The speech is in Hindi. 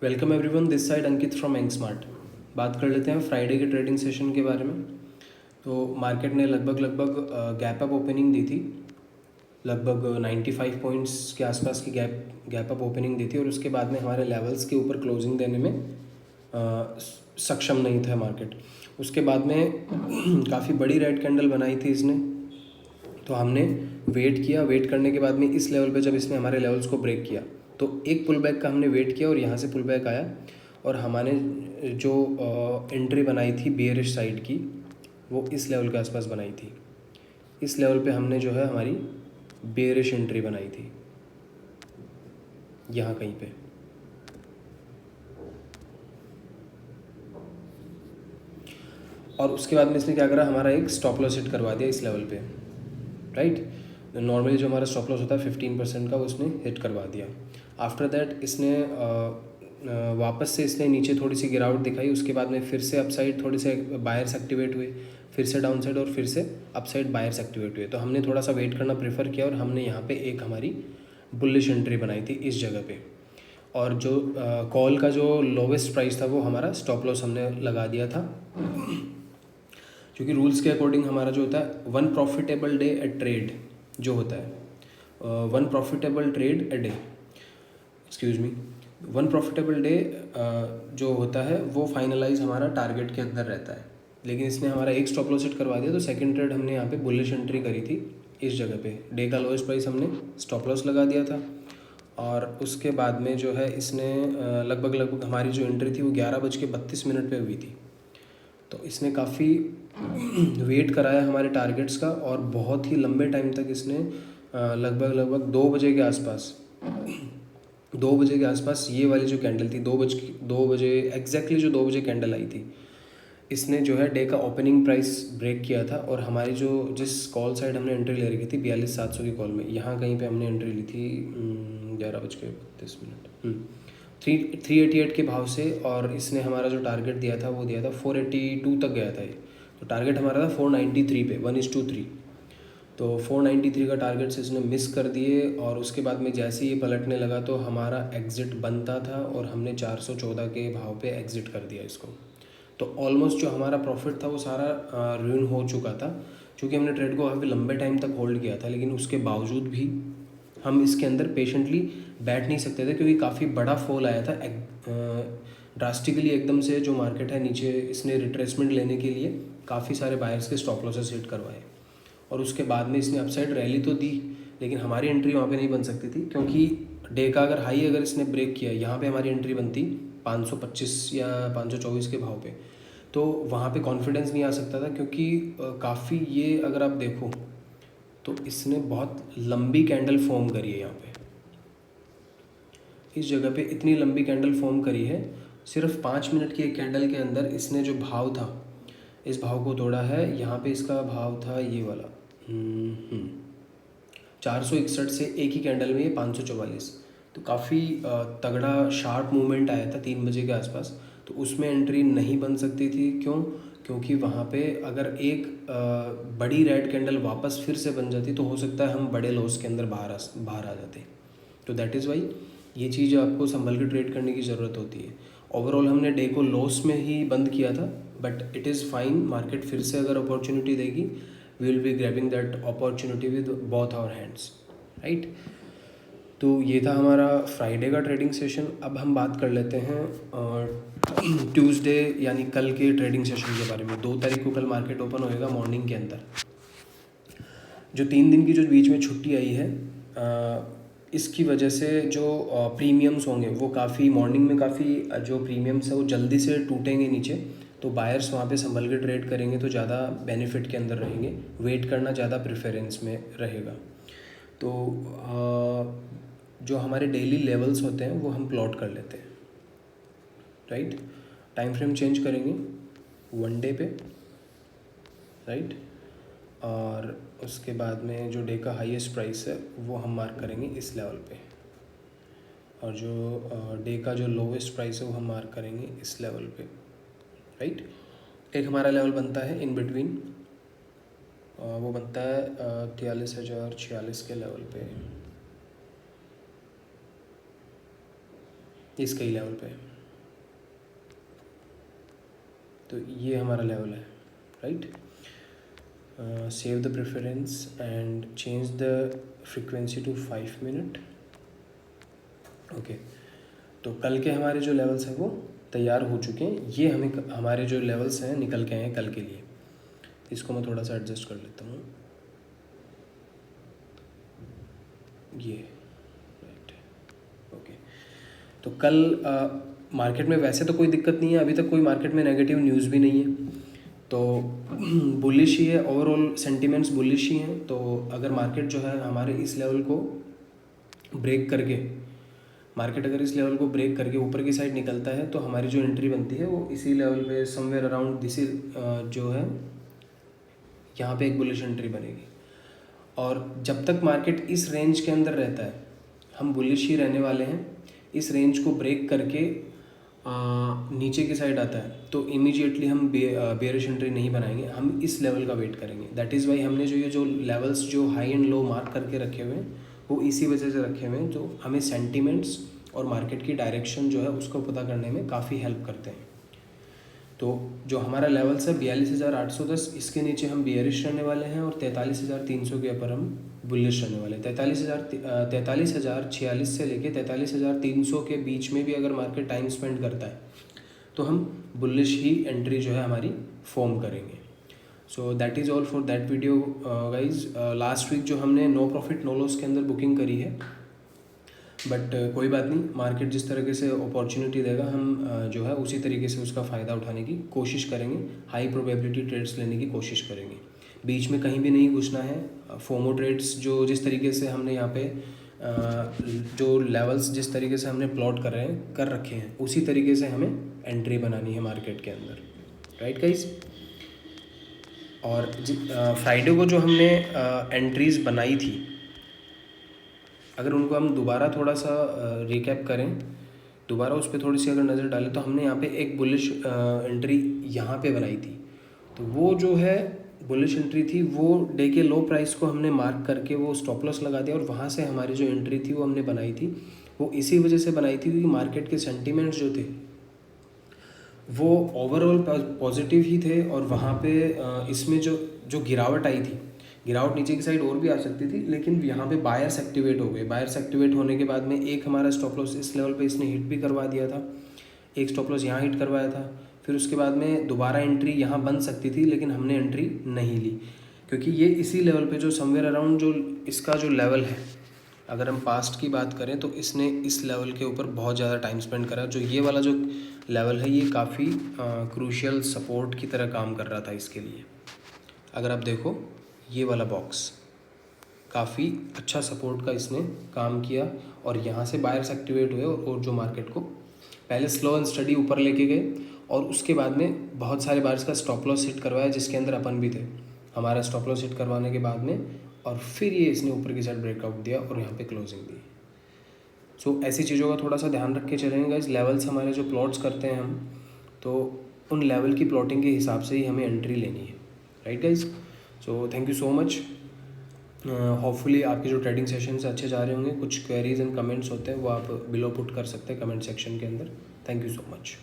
Welcome everyone, this side Ankit from Ang smart. बात कर लेते हैं फ्राइडे के ट्रेडिंग सेशन के बारे में। तो मार्केट ने लगभग गैप अप ओपनिंग दी थी, लगभग 95 पॉइंट्स के आसपास की गैप अप ओपनिंग दी थी और उसके बाद में हमारे लेवल्स के ऊपर क्लोजिंग देने में सक्षम नहीं था मार्केट। उसके बाद में काफ़ी बड़ी रेड कैंडल बनाई थी इसने, तो हमने वेट किया। वेट करने के बाद में इस लेवल पे जब इसने हमारे लेवल्स को ब्रेक किया तो एक पुल बैक का हमने वेट किया और यहाँ से पुल बैक आया और हमारे जो एंट्री बनाई थी बेयरिश साइड की वो इस लेवल के आसपास बनाई थी। इस लेवल पे हमने जो है हमारी बेयरिश एंट्री बनाई थी, यहाँ कहीं पे। और उसके बाद में इसने क्या करा, हमारा एक स्टॉप लॉस हिट करवा दिया इस लेवल पे, राइट। नॉर्मली जो हमारा स्टॉप लॉस होता है 15% का, उसने हिट करवा दिया। आफ्टर दैट इसने वापस से इसने नीचे थोड़ी सी गिरावट दिखाई। उसके बाद में फिर से अपसाइड थोड़े से बायर्स एक्टिवेट हुए, फिर से डाउन साइड और फिर से अपसाइड बायर्स एक्टिवेट हुए। तो हमने थोड़ा सा वेट करना प्रेफर किया और हमने यहाँ पे एक हमारी बुलिश एंट्री बनाई थी इस जगह पे। और जो कॉल का जो लोवेस्ट प्राइस था वो हमारा स्टॉप लॉस हमने लगा दिया था, क्योंकि रूल्स के अकॉर्डिंग हमारा जो होता है वन प्रॉफिटेबल डे ए ट्रेड जो होता है, one profitable trade a day, excuse me, one profitable day जो होता है वो फाइनलाइज हमारा टारगेट के अंदर रहता है। लेकिन इसने हमारा एक स्टॉप लॉस हिट करवा दिया, तो सेकंड ट्रेड हमने यहाँ पे बुलिश एंट्री करी थी इस जगह पे। डे का लोएस्ट प्राइस हमने स्टॉप लॉस लगा दिया था और उसके बाद में जो है इसने लगभग हमारी जो एंट्री थी वो 11:32 पे हुई थी। तो इसने काफ़ी वेट कराया हमारे टारगेट्स का और बहुत ही लंबे टाइम तक इसने लगभग 2 बजे के आसपास 2 बजे के आसपास ये वाली जो कैंडल थी 2 बजे एग्जैक्टली जो 2 बजे कैंडल आई थी, इसने जो है डे का ओपनिंग प्राइस ब्रेक किया था। और हमारी जो जिस कॉल साइड हमने एंट्री ले रखी थी 42,700 की कॉल में, यहाँ कहीं पे हमने एंट्री ली थी 11:32 388 के भाव से। और इसने हमारा जो टारगेट दिया था वो दिया था 482 तक गया था ये। तो टारगेट हमारा था 493 पे, 1:3। तो 493 का टारगेट से इसने मिस कर दिए और उसके बाद में जैसे ही ये पलटने लगा तो हमारा एग्ज़िट बनता था और हमने 414 के भाव पे एग्ज़िट कर दिया इसको। तो ऑलमोस्ट जो हमारा प्रॉफिट था वो सारा रुइन हो चुका था, क्योंकि हमने ट्रेड को काफ़ी लंबे टाइम तक होल्ड किया था। लेकिन उसके बावजूद भी हम इसके अंदर पेशेंटली बैठ नहीं सकते थे, क्योंकि काफ़ी बड़ा फॉल आया था ड्रास्टिकली एकदम से। जो मार्केट है नीचे, इसने रिट्रेसमेंट लेने के लिए काफ़ी सारे बायर्स के स्टॉप लॉसेस हिट करवाए और उसके बाद में इसने अपसाइड रैली तो दी, लेकिन हमारी एंट्री वहाँ पे नहीं बन सकती थी, क्योंकि डे का अगर हाई अगर इसने ब्रेक किया, यहाँ पे हमारी एंट्री बनती 525 या 524 के भाव पे, तो वहाँ पे कॉन्फिडेंस नहीं आ सकता था। क्योंकि काफ़ी ये अगर आप देखो तो इसने बहुत लंबी कैंडल फॉर्म करी है। यहाँ पे इस जगह पे इतनी लंबी कैंडल फॉर्म करी है, सिर्फ 5 मिनट की एक कैंडल के अंदर इसने जो भाव था इस भाव को तोड़ा है। यहाँ पे इसका भाव था ये वाला 461 से एक ही कैंडल में ये 544। तो काफ़ी तगड़ा शार्प मूवमेंट आया था 3 बजे के आसपास। तो उसमें एंट्री नहीं बन सकती थी, क्यों? क्योंकि वहाँ पे अगर एक बड़ी रेड कैंडल वापस फिर से बन जाती तो हो सकता है हम बड़े लॉस के अंदर बाहर आ जाते। तो दैट इज़ वाई ये चीज़ आपको संभल के ट्रेड करने की ज़रूरत होती है। ओवरऑल हमने डे को लॉस में ही बंद किया था, but it is fine. Market फिर से अगर अपॉर्चुनिटी देगी, we will be grabbing that opportunity with both our hands, right. तो ये था हमारा फ्राइडे का ट्रेडिंग सेशन। अब हम बात कर लेते हैं ट्यूसडे यानी कल के ट्रेडिंग सेशन के बारे में। 2 तारीख को कल मार्केट ओपन होएगा मॉर्निंग के अंदर। जो 3 दिन की जो बीच में छुट्टी आई है, इसकी वजह से जो प्रीमियम्स होंगे वो काफ़ी मॉर्निंग में काफ़ी जो प्रीमियम्स है वो जल्दी से टूटेंगे नीचे। तो बायर्स वहाँ पे संभल के ट्रेड करेंगे तो ज़्यादा बेनिफिट के अंदर रहेंगे। वेट करना ज़्यादा प्रेफरेंस में रहेगा। तो जो हमारे डेली लेवल्स होते हैं वो हम प्लॉट कर लेते हैं, राइट। टाइम फ्रेम चेंज करेंगे 1 डे पे, राइट। और उसके बाद में जो डे का हाईएस्ट प्राइस है वो हम मार्क करेंगे इस लेवल पे, और जो डे का जो लोवेस्ट प्राइस है वो हम मार्क करेंगे इस लेवल पे, राइट। एक हमारा लेवल बनता है इन बिटवीन, वो बनता है 43,046 के लेवल पे, इसके ही लेवल पे। तो ये हमारा लेवल है, right. Save the preference and change the frequency to 5 minute. Okay, तो कल के हमारे जो लेवल्स हैं वो तैयार हो चुके हैं। ये हमारे जो लेवल्स हैं निकल के आए हैं कल के लिए। इसको मैं थोड़ा सा एडजस्ट कर लेता हूँ, ये राइट। ओके, तो कल मार्केट में वैसे तो कोई दिक्कत नहीं है, अभी तक कोई मार्केट में नेगेटिव न्यूज़ भी नहीं है, तो बुलिश ही है, ओवरऑल सेंटिमेंट्स बुलिश ही हैं। तो अगर मार्केट जो है हमारे इस लेवल को ब्रेक करके ऊपर की साइड निकलता है तो हमारी जो एंट्री बनती है वो इसी लेवल पे समवेयर अराउंड दिस इज जो है यहाँ पे एक बुलिश एंट्री बनेगी। और जब तक मार्केट इस रेंज के अंदर रहता है हम बुलिश ही रहने वाले हैं। इस रेंज को ब्रेक करके नीचे की साइड आता है तो इमीडिएटली हम बेयरिश एंट्री नहीं बनाएंगे, हम इस लेवल का वेट करेंगे। दैट इज़ वाई हमने जो लेवल्स जो हाई एंड लो मार्क करके रखे हुए हैं वो इसी वजह से रखे हुए हैं, जो हमें सेंटिमेंट्स और मार्केट की डायरेक्शन जो है उसको पता करने में काफ़ी हेल्प करते हैं। तो जो हमारा लेवल्स है 42,810, इसके नीचे हम बियरिश रहने वाले हैं और 43,300 के ऊपर हम बुलिश रहने वाले हैं। 43,046 से लेके 43,300 के बीच में भी अगर मार्केट टाइम स्पेंड करता है तो हम बुलिश ही एंट्री जो है हमारी फॉर्म करेंगे। So that is all for that video guys. Last week जो हमने नो प्रॉफिट नो लॉस के अंदर बुकिंग करी है, बट कोई बात नहीं, मार्केट जिस तरीके से अपॉर्चुनिटी देगा हम जो है उसी तरीके से उसका फ़ायदा उठाने की कोशिश करेंगे, हाई प्रोबेबिलिटी ट्रेड्स लेने की कोशिश करेंगे। बीच में कहीं भी नहीं घुसना है। फोमो ट्रेड्स जो जिस तरीके से हमने यहाँ पे जो लेवल्स जिस तरीके से हमने प्लॉट कर रखे हैं उसी तरीके से हमें एंट्री बनानी है मार्केट के अंदर, राइट गाइस। और फ्राइडे को जो हमने एंट्रीज़ बनाई थी, अगर उनको हम दोबारा थोड़ा सा रिकैप करें, दोबारा उस पर थोड़ी सी अगर नज़र डालें तो हमने यहाँ पे एक बुलिश एंट्री यहाँ पे बनाई थी। तो वो जो है बुलिश एंट्री थी वो डे के लो प्राइस को हमने मार्क करके वो स्टॉप लॉस लगा दिया और वहाँ से हमारी जो एंट्री थी वो हमने बनाई थी। वो इसी वजह से बनाई थी क्योंकि मार्केट के सेंटिमेंट्स जो थे वो ओवरऑल पॉजिटिव ही थे और वहाँ पे इसमें जो गिरावट आई थी, गिरावट नीचे की साइड और भी आ सकती थी, लेकिन यहाँ पे बायर्स एक्टिवेट हो गए। बायर्स एक्टिवेट होने के बाद में एक हमारा स्टॉप लॉस इस लेवल पे इसने हिट भी करवा दिया था, एक स्टॉप लॉस यहाँ हिट करवाया था। फिर उसके बाद में दोबारा एंट्री यहाँ बन सकती थी लेकिन हमने एंट्री नहीं ली क्योंकि ये इसी लेवल पे जो समवेयर अराउंड जो इसका जो लेवल है, अगर हम पास्ट की बात करें तो इसने इस लेवल के ऊपर बहुत ज़्यादा टाइम स्पेंड करा। जो ये वाला जो लेवल है ये काफ़ी क्रूशियल सपोर्ट की तरह काम कर रहा था इसके लिए। अगर आप देखो ये वाला बॉक्स काफ़ी अच्छा सपोर्ट का इसने काम किया और यहाँ से बायर्स एक्टिवेट हुए और जो मार्केट को पहले स्लो एंड स्टडी ऊपर लेके गए और उसके बाद में बहुत सारे बायर्स का स्टॉप लॉस हिट करवाया जिसके अंदर अपन भी थे। हमारा स्टॉप लॉस हिट करवाने के बाद में और फिर ये इसने ऊपर की साइड ब्रेकआउट दिया और यहाँ पे क्लोजिंग दी। सो ऐसी चीज़ों का थोड़ा सा ध्यान रख के चलेंगे गाइस। लेवल्स हमारे जो प्लॉट्स करते हैं हम, तो उन लेवल की प्लॉटिंग के हिसाब से ही हमें एंट्री लेनी है, right guys. So thank you so much. Hopefully आपके जो ट्रेडिंग सेशंस अच्छे जा रहे होंगे। कुछ क्वेरीज एंड कमेंट्स होते हैं वो आप बिलो पुट कर सकते हैं कमेंट सेक्शन के अंदर। Thank you so much.